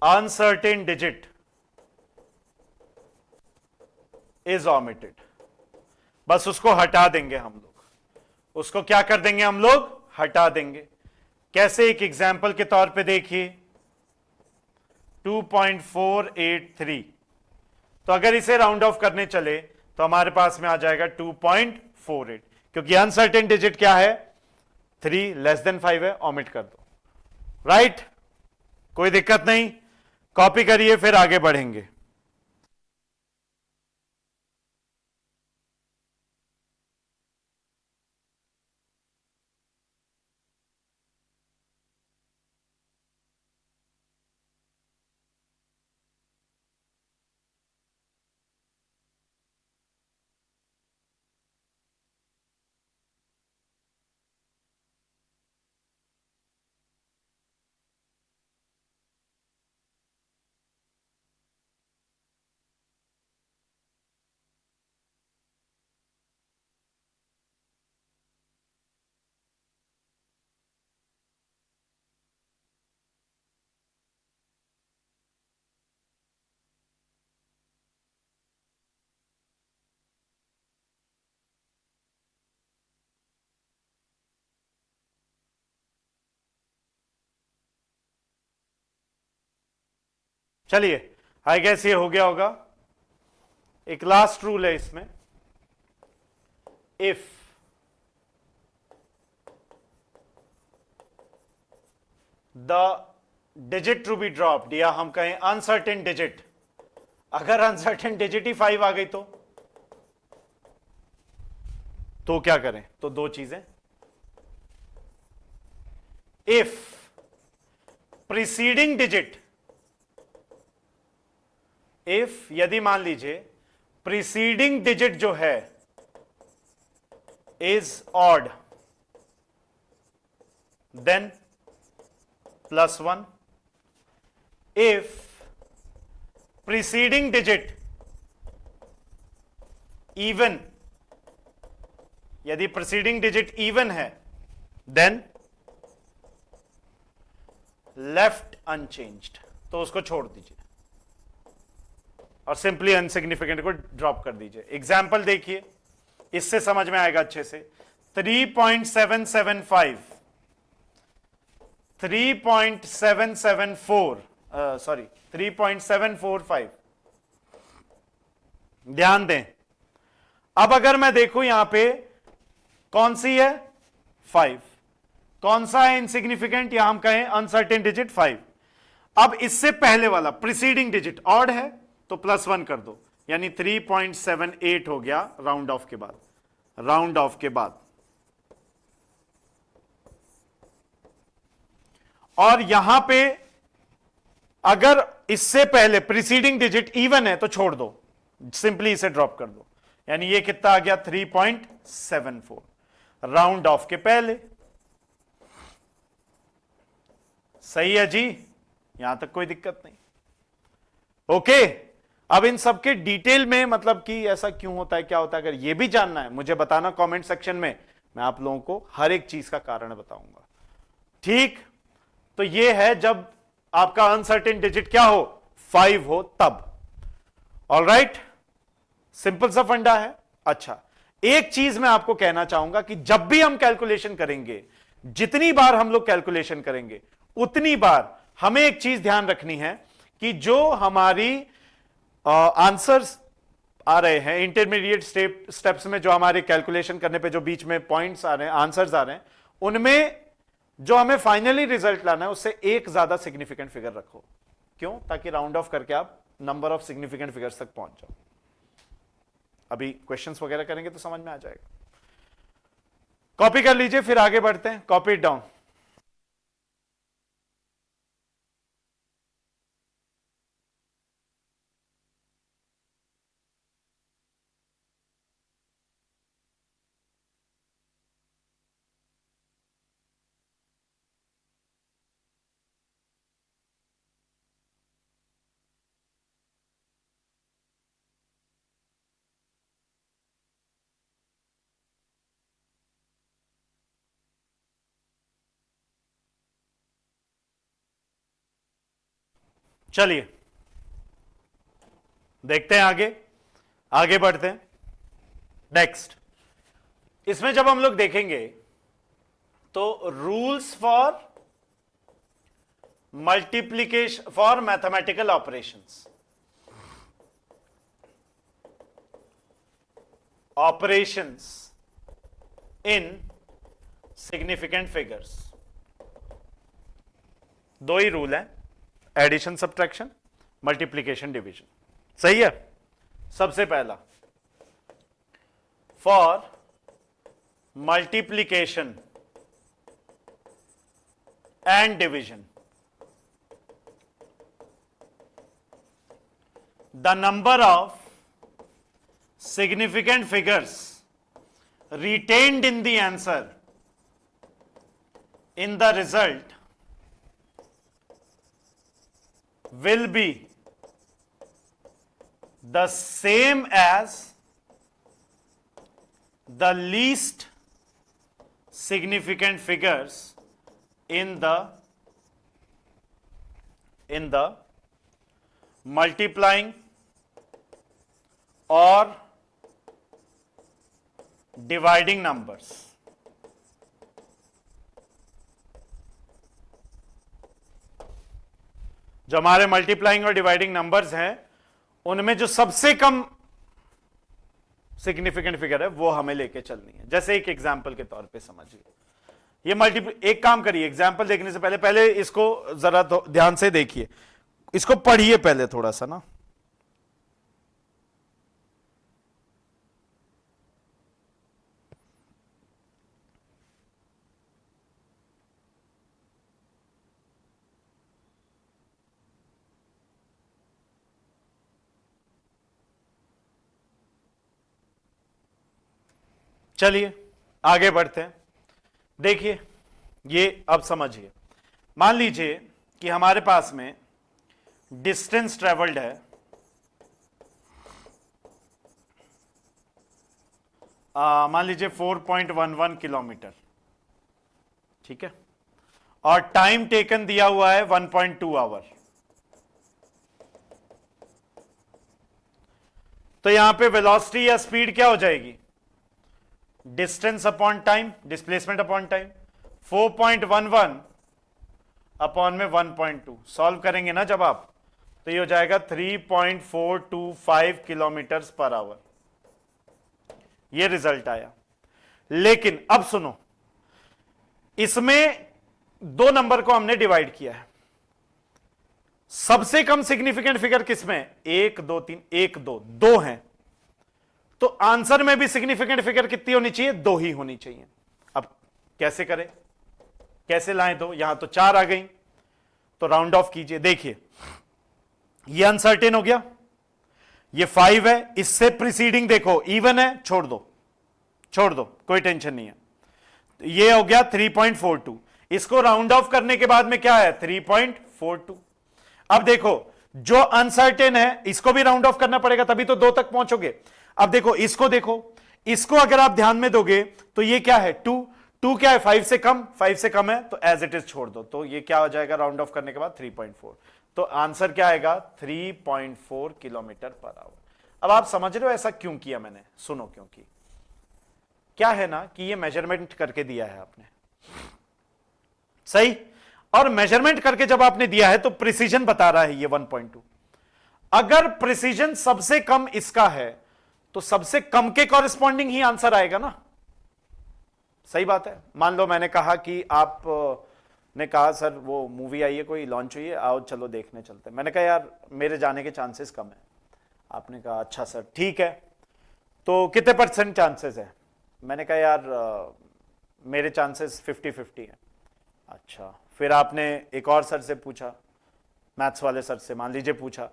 uncertain digit is omitted। बस उसको हटा देंगे हम लोग। उसको क्या कर देंगे हम लोग? हटा देंगे। कैसे? एक एग्जाम्पल के तौर पे देखिए, 2.483। तो अगर इसे राउंड ऑफ करने चले तो हमारे पास में आ जाएगा 2.48, क्योंकि अनसर्टेन डिजिट क्या है, 3 लेस देन 5 है, ऑमिट कर दो। राइट, कोई दिक्कत नहीं, कॉपी करिए फिर आगे बढ़ेंगे। चलिए, आई गेस ये हो गया होगा। एक लास्ट रूल है इसमें, if the digit to be dropped, या हम कहें अनसर्टेन डिजिट, अगर अनसर्टेन डिजिट ही 5 आ गई तो क्या करें? तो दो चीजें, इफ प्रीसीडिंग डिजिट, इफ यदि मान लीजिए प्रीसीडिंग डिजिट जो है is odd, then +1। If preceding digit even, यदि प्रीसीडिंग डिजिट इवन है, देन लेफ्ट अनचेंज्ड, तो उसको छोड़ दीजिए और सिंपली अनसिग्निफिकेंट को ड्रॉप कर दीजिए। एग्जाम्पल देखिए, इससे समझ में आएगा अच्छे से। 3.775, 3.774, सॉरी 3.745। ध्यान दें, अब अगर मैं देखूं यहां पे कौन सी है, 5, कौन सा है इनसिग्निफिकेंट, या हम कहें अनसर्टेन डिजिट 5। अब इससे पहले वाला प्रीसीडिंग डिजिट ऑड है तो +1 कर दो, यानी 3.78 हो गया राउंड ऑफ के बाद, राउंड ऑफ के बाद। और यहां पे अगर इससे पहले प्रीसीडिंग डिजिट इवन है तो छोड़ दो, सिंपली इसे ड्रॉप कर दो, यानी ये कितना आ गया 3.74 राउंड ऑफ के पहले। सही है जी, यहां तक कोई दिक्कत नहीं। ओके, अब इन सब के डिटेल में मतलब कि ऐसा क्यों होता है, क्या होता है, अगर ये भी जानना है मुझे बताना कमेंट सेक्शन में, मैं आप लोगों को हर एक चीज का कारण बताऊंगा। ठीक, तो ये है जब आपका अनसर्टेन डिजिट क्या हो, 5 हो तब। ऑलराइट, सिंपल सा फंडा है। अच्छा, एक चीज मैं आपको कहना चाहूंगा कि जब भी हम कैलकुलेशन करेंगे, जितनी बार हम लोग कैलकुलेशन करेंगे उतनी बार हमें एक चीज ध्यान रखनी है कि जो हमारी आंसर्स आ रहे हैं इंटरमीडिएट स्टेप्स में, जो हमारे कैलकुलेशन करने पे जो बीच में पॉइंट्स आ रहे हैं, आंसर्स आ रहे हैं, उनमें जो हमें फाइनली रिजल्ट लाना है उससे एक ज्यादा सिग्निफिकेंट फिगर रखो। क्यों? ताकि राउंड ऑफ करके आप नंबर ऑफ सिग्निफिकेंट फिगर्स तक पहुंच जाओ। अभी क्वेश्चंस वगैरह करेंगे तो समझ में आ जाएगा। कॉपी कर लीजिए, फिर आगे बढ़ते हैं। Copy it down. चलिए देखते हैं आगे, आगे बढ़ते हैं। नेक्स्ट, इसमें जब हम लोग देखेंगे तो rules for multiplication for mathematical operations. Operations in significant figures. दो ही रूल हैं, एडिशन सब्ट्रैक्शन, मल्टीप्लीकेशन डिवीजन. सही है. सबसे पहला, for multiplication and division, the number of significant figures retained in the answer in the result will be the same as the least significant figures in the multiplying or dividing numbers. जो हमारे multiplying और dividing numbers हैं उनमें जो सबसे कम significant figure है वो हमें लेके चलनी है. जैसे एक एग्जांपल के तौर पे समझिए, ये एक काम करिए, एग्जांपल देखने से पहले इसको जरा ध्यान से देखिए, इसको पढ़िए पहले थोड़ा सा ना. चलिए आगे बढ़ते हैं. देखिए ये अब समझिए, मान लीजिए कि हमारे पास में डिस्टेंस ट्रेवल्ड है मान लीजिए 4.11 किलोमीटर, ठीक है, और टाइम टेकन दिया हुआ है 1.2 आवर. तो यहां पे वेलोसिटी या स्पीड क्या हो जाएगी? Distance upon time, displacement upon time. 4.11 upon में 1.2 सॉल्व करेंगे ना जब आप, तो ये हो जाएगा 3.425 किलोमीटर पर आवर. ये रिजल्ट आया. लेकिन अब सुनो, इसमें दो नंबर को हमने डिवाइड किया है. सबसे कम सिग्निफिकेंट फिगर किसमें? 1 2 3, 1 2 2 हैं. तो आंसर में भी सिग्निफिकेंट फिगर कितनी होनी चाहिए? 2 ही होनी चाहिए. अब कैसे करें, कैसे लाएं? दो, यहां तो 4 आ गई, तो राउंड ऑफ कीजिए. देखिए ये अनसर्टेन हो गया, ये 5 है, इससे प्रीसीडिंग देखो इवन है, छोड़ दो, कोई टेंशन नहीं है. ये हो गया 3.42. इसको राउंड ऑफ करने के बाद में क्या है? 3.42. अब देखो जो अनसर्टेन है इसको भी राउंड ऑफ करना पड़ेगा, तभी तो 2 तक पहुंचोगे. अब देखो इसको अगर आप ध्यान में दोगे तो ये क्या है? 2 क्या है? 5 से कम है, तो एज इट इज छोड़ दो. तो ये क्या हो जाएगा राउंड ऑफ करने के बाद? 3.4. तो आंसर क्या आएगा? 3.4 किलोमीटर पर आवर. अब आप समझ रहे हो ऐसा क्यों किया मैंने? सुनो, क्योंकि क्या है ना कि ये मेजरमेंट करके दिया है आपने, सही, और मेजरमेंट करके जब आपने दिया है तो प्रिसीजन बता रहा है ये 1.2. अगर प्रिसीजन सबसे कम इसका है तो सबसे कम के कॉरेस्पॉन्डिंग ही आंसर आएगा ना. सही बात है. मान लो मैंने कहा कि आप ने कहा सर वो मूवी आई है, कोई लॉन्च हुई है, आओ चलो देखने चलते हैं. मैंने कहा यार मेरे जाने के चांसेस कम है. आपने कहा अच्छा सर ठीक है, तो कितने % चांसेस है? मैंने कहा यार मेरे चांसेस 50-50 हैं. अच्छा, फिर आपने एक और सर से पूछा, मैथ्स वाले सर से मान लीजिए पूछा,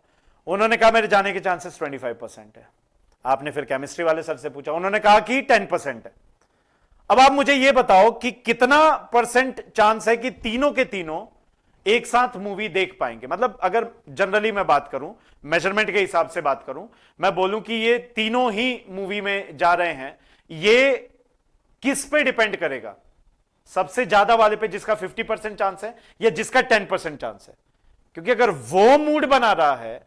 उन्होंने कहा मेरे जाने के चांसेस 25% है. आपने फिर केमिस्ट्री वाले सर से पूछा, उन्होंने कहा कि 10% है. अब आप मुझे यह बताओ कि कितना % चांस है कि तीनों के तीनों एक साथ मूवी देख पाएंगे? मतलब अगर जनरली मैं बात करूं, मेजरमेंट के हिसाब से बात करूं, मैं बोलूं कि ये तीनों ही मूवी में जा रहे हैं, ये किस पे डिपेंड करेगा? सबसे ज्यादा वाले पे जिसका 50% चांस है या जिसका 10% चांस है? क्योंकि अगर वो मूड बना रहा है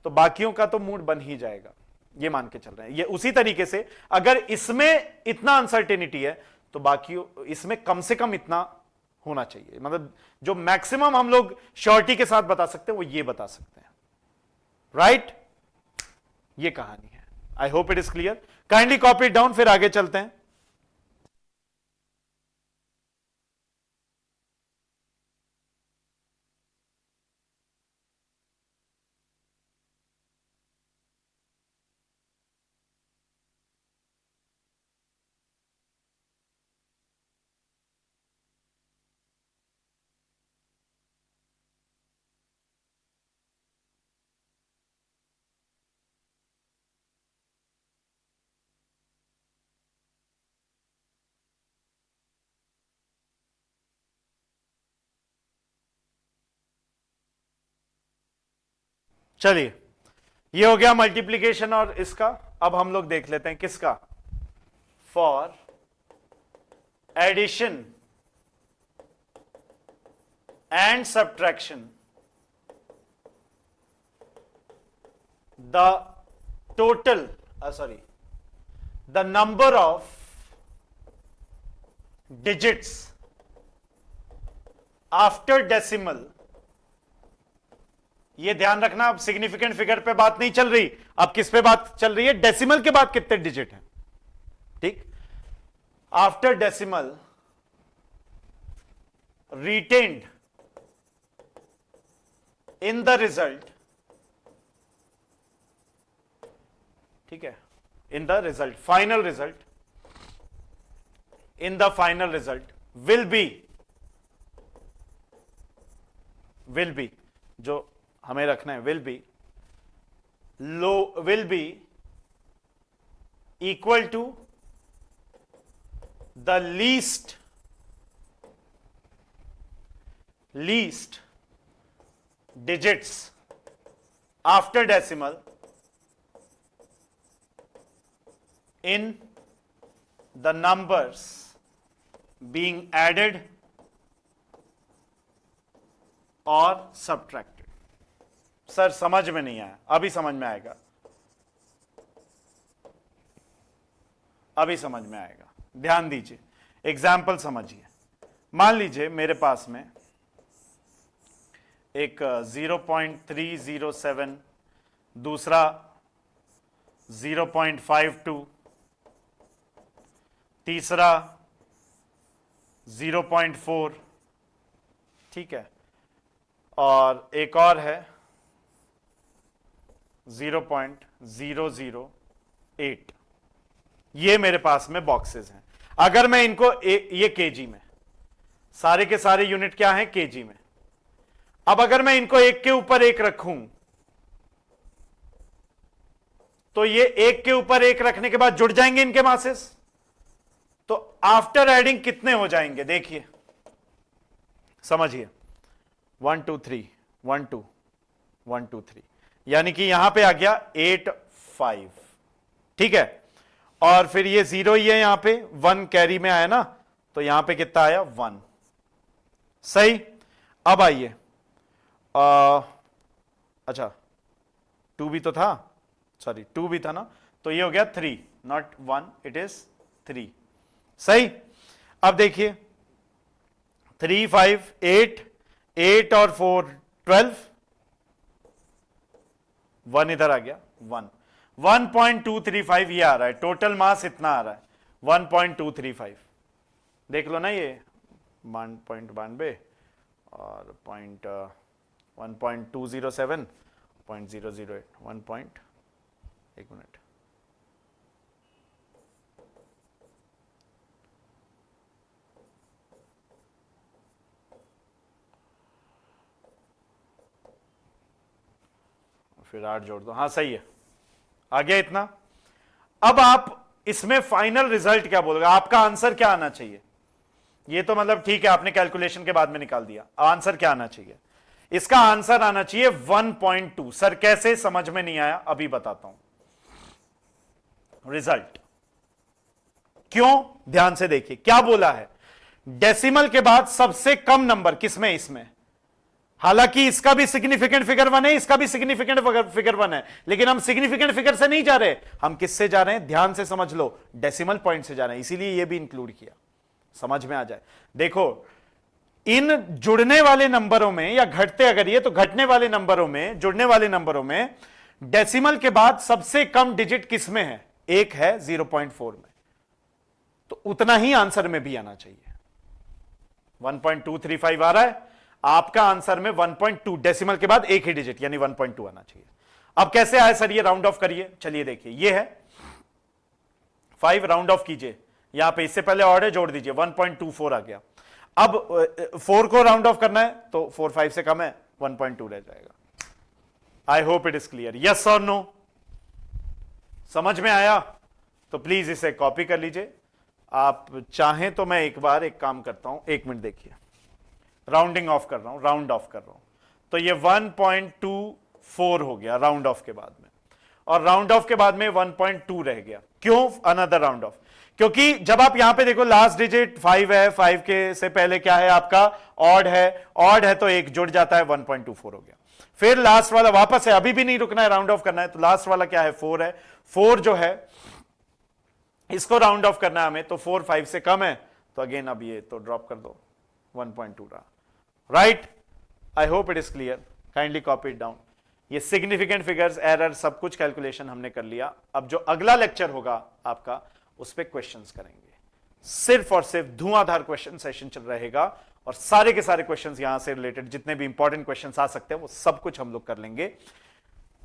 तो बाकियों का तो मूड बन ही जाएगा, ये मान के चल रहे हैं. ये उसी तरीके से अगर इसमें इतना अनसर्टेनिटी है तो बाकी इसमें कम से कम इतना होना चाहिए, मतलब जो मैक्सिमम हम लोग श्योरिटी के साथ बता सकते हैं वो ये बता सकते हैं, राइट? ये कहानी है। आई hope it is clear. Kindly copy it down, फिर आगे चलते हैं। चलिए, ये हो गया मल्टीप्लीकेशन और इसका। अब हम लोग देख लेते हैं किसका, for addition and subtraction the total the number of digits after decimal। ये ध्यान रखना, अब सिग्निफिकेंट फिगर पे बात नहीं चल रही, अब किस पे बात चल रही है, डेसिमल के बाद कितने डिजिट हैं, ठीक? After decimal retained in the result, ठीक है, in the result, final result, in the final result will be जो हमें रखना है, will be equal to the least digits after decimal in the numbers being added और subtracted। Sir समझ में नहीं आया, अभी समझ में आएगा, अभी समझ में आएगा, ध्यान दीजिए, एग्जाम्पल समझिए। मान लीजिए मेरे पास में एक 0.307, दूसरा 0.52, तीसरा 0.4, ठीक है, और एक और है 0.008। ये मेरे पास में बॉक्सेस हैं। अगर मैं इनको ये केजी में, सारे के सारे यूनिट क्या हैं, केजी में। अब अगर मैं इनको एक के ऊपर एक रखूं तो ये एक के ऊपर एक रखने के बाद जुड़ जाएंगे इनके मासेस, तो आफ्टर एडिंग कितने हो जाएंगे, देखिए समझिए, 1 2 3 1 2 1 2 3, यानी कि यहां पे आ गया 8 5, ठीक है, और फिर ये 0 ही है, यहां पे 1 कैरी में आया ना, तो यहां पे कितना आया, 1, सही। अब आइए, अच्छा 2 भी तो था, सॉरी 2 भी था ना, तो ये हो गया 3, नॉट 1, इट इज 3, सही। अब देखिए 3 5 8, 8 और 4 12, 1 इधर आ गया, 1, 1.235 ये आ रहा है, टोटल मास इतना आ रहा है 1.235, देख लो ना, ये 1.92 और 1.207 0.008 1 मिनट, फिर 8 जोड़ दो, हाँ सही है, आ गया इतना। अब आप इसमें फाइनल रिजल्ट क्या बोलोगे, आपका आंसर क्या आना चाहिए? ये तो मतलब ठीक है, आपने कैलकुलेशन के बाद में निकाल दिया, आंसर क्या आना चाहिए? इसका आंसर आना चाहिए 1.2। सर कैसे, समझ में नहीं आया, अभी बताता हूं। रिजल्ट क्यों, ध्यान से देखिए क्या बोला है, डेसिमल के बाद सबसे कम नंबर किसमें, इसमें। हालांकि इसका भी सिग्निफिकेंट फिगर 1 है, इसका भी सिग्निफिकेंट फिगर 1 है, लेकिन हम सिग्निफिकेंट फिगर से नहीं जा रहे, हम किससे जा रहे हैं, ध्यान से समझ लो, डेसिमल पॉइंट से जा रहे हैं, इसीलिए ये भी इंक्लूड किया, समझ में आ जाए। देखो इन जुड़ने वाले नंबरों में, या घटते अगर ये, तो घटने वाले नंबरों में, जुड़ने वाले नंबरों में डेसिमल के बाद सबसे कम डिजिट किस में है? एक है 0.4 में, तो उतना ही आंसर में भी आना चाहिए। 1.235 आ रहा है, आपका आंसर में 1.2 डेसिमल के बाद एक ही डिजिट यानी 1.2 आना चाहिए। अब कैसे आए सर ये? राउंड ऑफ करिए। चलिए देखिए, ये है 5, राउंड ऑफ कीजिए, यहां पे इससे पहले ऑर्डर जोड़ दीजिए, 1.24 आ गया। अब 4 को राउंड ऑफ करना है तो 4 5 से कम है, 1.2 रह जाएगा। आई hope it is clear. Yes और नो? समझ में आया? तो प्लीज इसे कॉपी कर लीजिए। आप चाहें तो मैं एक बार एक काम करता हूं, 1 मिनट देखिए, राउंडिंग ऑफ कर रहा हूं, राउंड ऑफ कर रहा हूं, तो ये 1.24 हो गया राउंड ऑफ के बाद में, और राउंड ऑफ के बाद में 1.2 रह गया। क्यों अनदर राउंड ऑफ? क्योंकि जब आप यहां पे देखो लास्ट डिजिट 5 है, 5 के से पहले क्या है आपका? ऑड है, ऑड है तो एक जुड़ जाता है, 1.24 हो गया। फिर लास्ट वाला वापस है, अभी भी नहीं रुकना है, राउंड ऑफ करना है, तो लास्ट वाला क्या है? 4 है। 4 जो है इसको राउंड ऑफ करना है हमें, तो 4 5 से कम है, तो अगेन अब ये तो ड्रॉप कर दो, 1.2 रहा। Right? I hope it is clear. Kindly copy it down. ये सिग्निफिकेंट फिगर्स, एरर, सब कुछ कैलकुलेशन हमने कर लिया। अब जो अगला लेक्चर होगा आपका, उस पर क्वेश्चंस करेंगे, सिर्फ और सिर्फ धुआंधार क्वेश्चन सेशन चल रहेगा, और सारे के सारे क्वेश्चंस यहां से रिलेटेड जितने भी इंपॉर्टेंट क्वेश्चंस आ सकते हैं वो सब कुछ हम लोग कर लेंगे।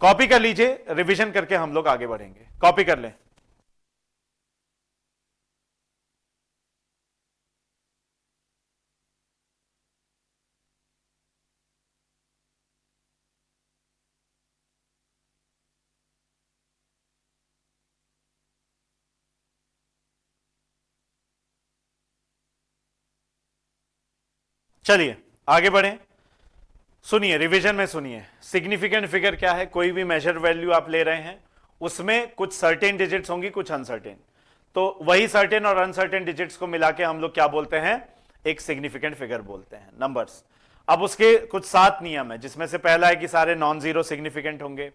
कॉपी कर लीजिए, रिवीजन करके हम लोग आगे बढ़ेंगे। कॉपी कर लें। चलिए आगे बढ़ें। सुनिए, रिवीजन में सुनिए, सिग्निफिकेंट फिगर क्या है? कोई भी मेजर वैल्यू आप ले रहे हैं, उसमें कुछ सर्टेन डिजिट्स होंगी, कुछ अनसर्टेन, तो वही सर्टेन और अनसर्टेन डिजिट्स को मिला के हम लोग क्या बोलते हैं? एक सिग्निफिकेंट फिगर बोलते हैं, नंबर्स। अब उसके कुछ 7 नियम है, जिसमें से पहला है कि सारे नॉन जीरो सिग्निफिकेंट होंगे।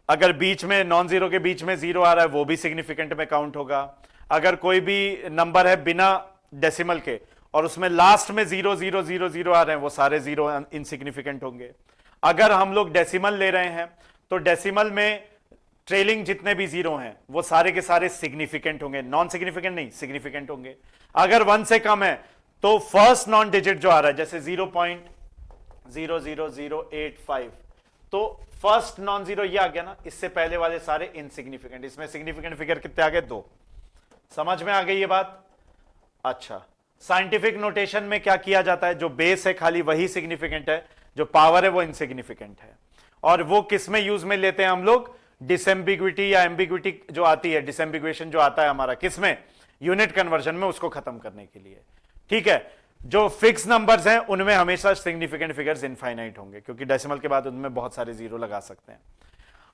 अगर बीच में नॉन जीरो के बीच में जीरो आ रहा है वो भी सिग्निफिकेंट में काउंट होगा। अगर कोई भी नंबर है बिना डेसिमल के और उसमें लास्ट में 0 0 0 0 आ रहे हैं, वो सारे जीरो इनसिग्निफिकेंट होंगे। अगर हम लोग डेसिमल ले रहे हैं तो डेसिमल में ट्रेलिंग जितने भी जीरो हैं वो सारे के सारे सिग्निफिकेंट होंगे, नॉन सिग्निफिकेंट नहीं, सिग्निफिकेंट होंगे। अगर 1 से कम है तो फर्स्ट नॉन डिजिट जो आ रहा है, जैसे 0.00085, तो फर्स्ट नॉन जीरो ये आ गया ना, इससे पहले वाले सारे इनसिग्निफिकेंट। इसमें सिग्निफिकेंट फिगर कितने आ गए? 2। समझ में आ गई ये बात? अच्छा, साइंटिफिक नोटेशन में क्या किया जाता है? जो बेस है खाली वही सिग्निफिकेंट है, जो पावर है वो इनसिग्निफिकेंट है। और वो किस में यूज में लेते हैं हम लोग? डिसएम्बिग्विटी या एम्बिग्विटी जो आती है, डिसएम्बिगुएशन जो आता है हमारा, किस में? यूनिट कन्वर्जन में, उसको खत्म करने के लिए। ठीक है, जो फिक्स नंबर्स हैं उनमें हमेशा सिग्निफिकेंट फिगर्स इनफाइनाइट होंगे, क्योंकि डेसिमल के बाद उनमें बहुत सारे जीरो लगा सकते हैं।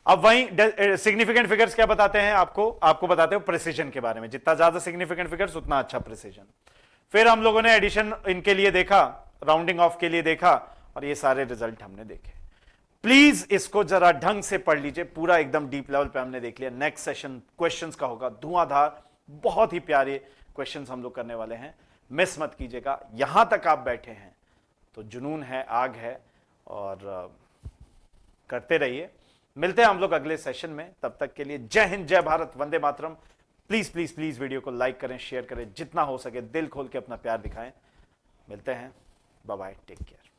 अब वहीं सिग्निफिकेंट फिगर्स क्या बताते हैं आपको बताते हैं प्रिसीजन के बारे में। जितना ज्यादा सिग्निफिकेंट फिगर्स उतना अच्छा प्रिसीजन। फिर हम लोगों ने एडिशन इनके लिए देखा, राउंडिंग ऑफ के लिए देखा, और ये सारे रिजल्ट हमने देखे। प्लीज इसको जरा ढंग से पढ़ लीजिए, पूरा एकदम डीप लेवल पे हमने देख लिया। नेक्स्ट सेशन क्वेश्चंस का होगा, धुआंधार, बहुत ही प्यारे क्वेश्चंस हम लोग करने वाले हैं, मिस मत कीजिएगा। यहां तक आप बैठे हैं तो जुनून है, आग है, और करते रहिए। मिलते हैं हम लोग अगले सेशन में, तब तक के लिए जय हिंद, जय Bharat, Vande Mataram. Please please please video को लाइक करें, शेयर करें, जितना हो सके दिल खोल के अपना प्यार दिखाएं। मिलते हैं, बाय बाय, टेक केयर।